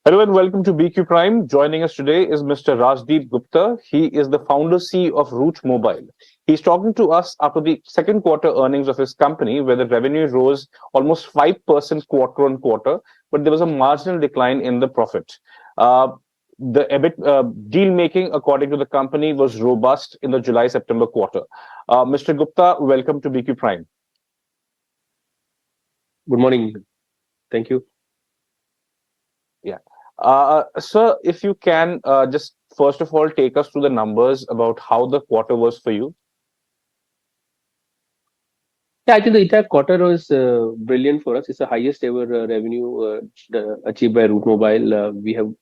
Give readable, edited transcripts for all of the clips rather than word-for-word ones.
Hello and welcome to BQ Prime. Joining us today is Mr. Rajdip Gupta. He is the founder CEO of Route Mobile. He's talking to us after the second quarter earnings of his company, where the revenue rose almost 5% quarter on quarter, but there was a marginal decline in the profit. The EBIT deal making, according to the company, was robust in the July-September quarter. Mr. Gupta, welcome to BQ Prime. Good morning. Thank you. Yeah. Sir, if you can just first of all take us through the numbers about how the quarter was for you. Yeah, I think the entire quarter was brilliant for us. It's the highest ever revenue achieved by Route Mobile. We have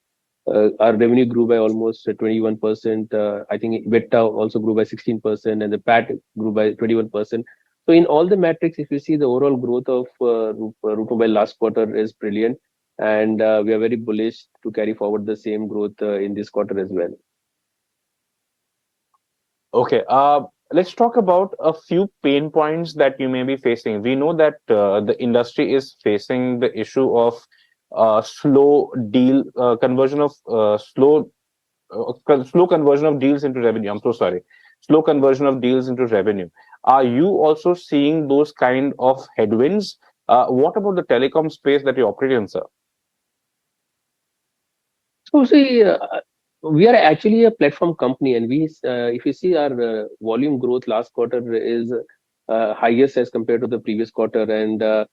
our revenue grew by almost 21%. I think EBITDA also grew by 16%, and the PAT grew by 21%. So in all the metrics, if you see the overall growth of Route Mobile last quarter is brilliant, and we are very bullish to carry forward the same growth in this quarter as well. Okay. Let's talk about a few pain points that you may be facing. We know that the industry is facing the issue of slow deal conversion of slow conversion of deals into revenue. I'm so sorry. Slow conversion of deals into revenue. Are you also seeing those kind of headwinds? What about the telecom space that you operate in, sir? So see, we are actually a platform company, and if you see our volume growth last quarter is highest as compared to the previous quarter, and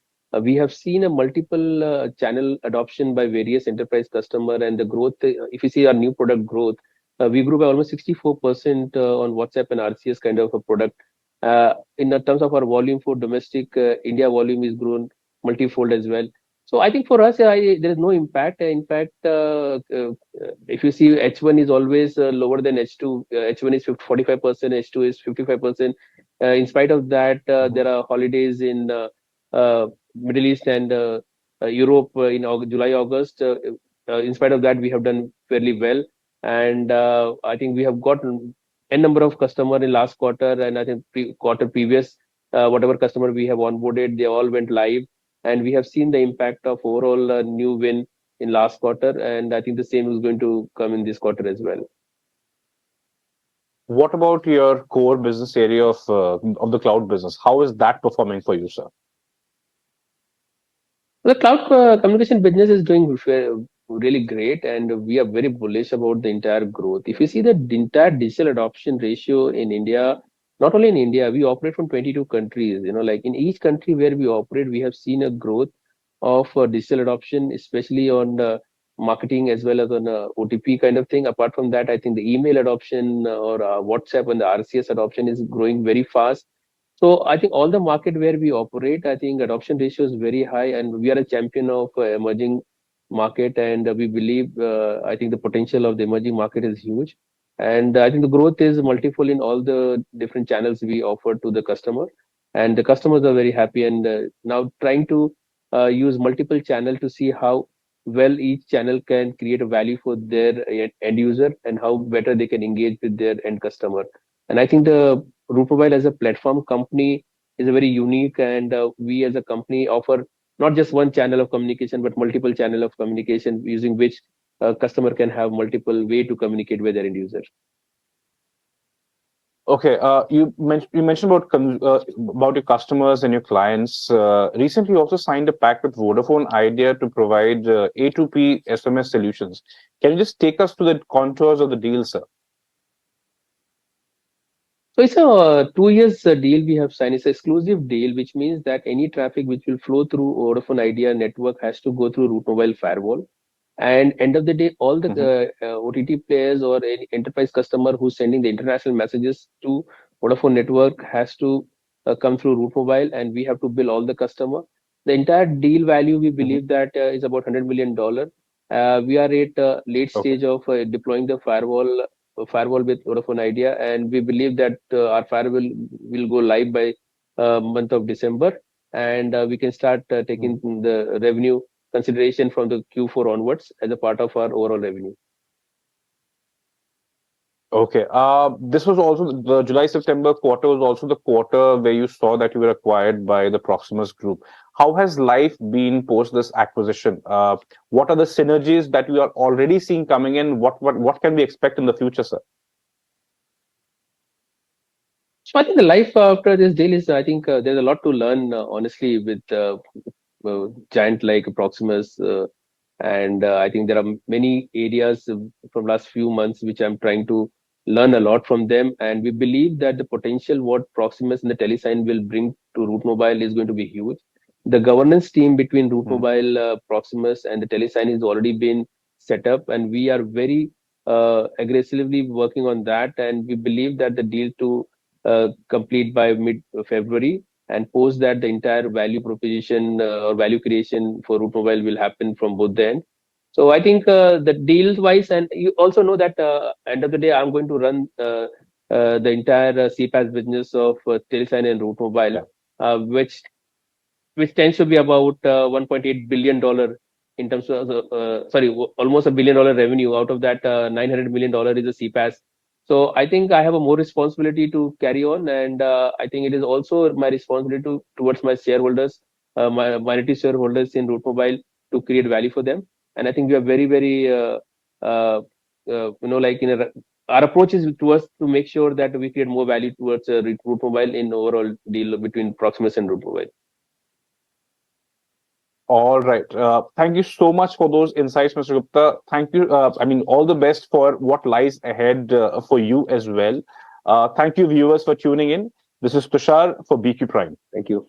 we have seen a multiple channel adoption by various enterprise customer, and the growth. If you see our new product growth, we grew by almost 64% on WhatsApp and RCS kind of a product. In the terms of our volume for domestic India volume is grown multifold as well. So I think for us, there is no impact. In fact, if you see H1 is always lower than H2. H1 is 45%, H2 is 55%. In spite of that, there are holidays in Middle East and Europe in July, August. In spite of that, we have done fairly well. And I think we have got a number of customer in last quarter, and I think quarter previous, whatever customer we have onboarded, they all went live. And we have seen the impact of overall new win in last quarter, and I think the same is going to come in this quarter as well. What about your core business area of the cloud business? How is that performing for you, sir? The cloud communication business is doing really great, and we are very bullish about the entire growth. If you see the entire digital adoption ratio in India, not only in India, we operate from 22 countries. Like in each country where we operate, we have seen a growth of digital adoption, especially on marketing as well as on OTP kind of thing. Apart from that, I think the email adoption or WhatsApp and the RCS adoption is growing very fast. So I think all the market where we operate, I think adoption ratio is very high, and we are a champion of emerging market, and we believe I think the potential of the emerging market is huge. And I think the growth is multiple in all the different channels we offer to the customer, and the customers are very happy, and now trying to use multiple channel to see how well each channel can create a value for their end user and how better they can engage with their end customer. And I think the Route Mobile as a platform company is a very unique, and we as a company offer not just one channel of communication, but multiple channel of communication using which a customer can have multiple way to communicate with their end user. Okay, you mentioned about your customers and your clients. Recently, you also signed a pact with Vodafone Idea to provide A2P SMS solutions. Can you just take us through the contours of the deal, sir? So it's a 2 years deal we have signed. It's an exclusive deal, which means that any traffic which will flow through Vodafone Idea network has to go through Route Mobile firewall. And end of the day, all the OTT players or any enterprise customer who's sending the international messages to Vodafone network has to come through Route Mobile, and we have to bill all the customer. The entire deal value, we believe that is about $100 million. We are at late stage of deploying the firewall with Vodafone Idea, and we believe that our firewall will go live by month of December, and we can start taking the revenue consideration from the Q4 onwards as a part of our overall revenue. Okay. This was also the July-September quarter was also the quarter where you saw that you were acquired by the Proximus Group. How has life been post this acquisition? What are the synergies that you are already seeing coming in? What can we expect in the future, sir? So I think the life after this deal is, I think there's a lot to learn, honestly, with giant like Proximus. And I think there are many areas from last few months which I'm trying to learn a lot from them. And we believe that the potential what Proximus and the Telesign will bring to Route Mobile is going to be huge. The governance team between Route Hmm. Mobile, Proximus, and the Telesign has already been set up, and we are very aggressively working on that. And we believe that the deal to complete by mid February, and post that the entire value proposition or value creation for Route Mobile will happen from both the end. So I think the deals wise, and you also know that end of the day, I'm going to run the entire CPaaS business of Telesign and Route Mobile, Yeah. which tends to be about $1.8 billion in terms of almost $1 billion revenue. Out of that, $900 million is a CPaaS. So I think I have a more responsibility to carry on, and I think it is also my responsibility towards my shareholders, my minority shareholders in Route Mobile, to create value for them. And I think we are very, very, like our approach is towards to make sure that we create more value towards Route Mobile in overall deal between Proximus and Route Mobile. All right. Thank you so much for those insights, Mr. Gupta. Thank you. I mean, all the best for what lies ahead for you as well. Thank you, viewers, for tuning in. This is Tushar for BQ Prime. Thank you.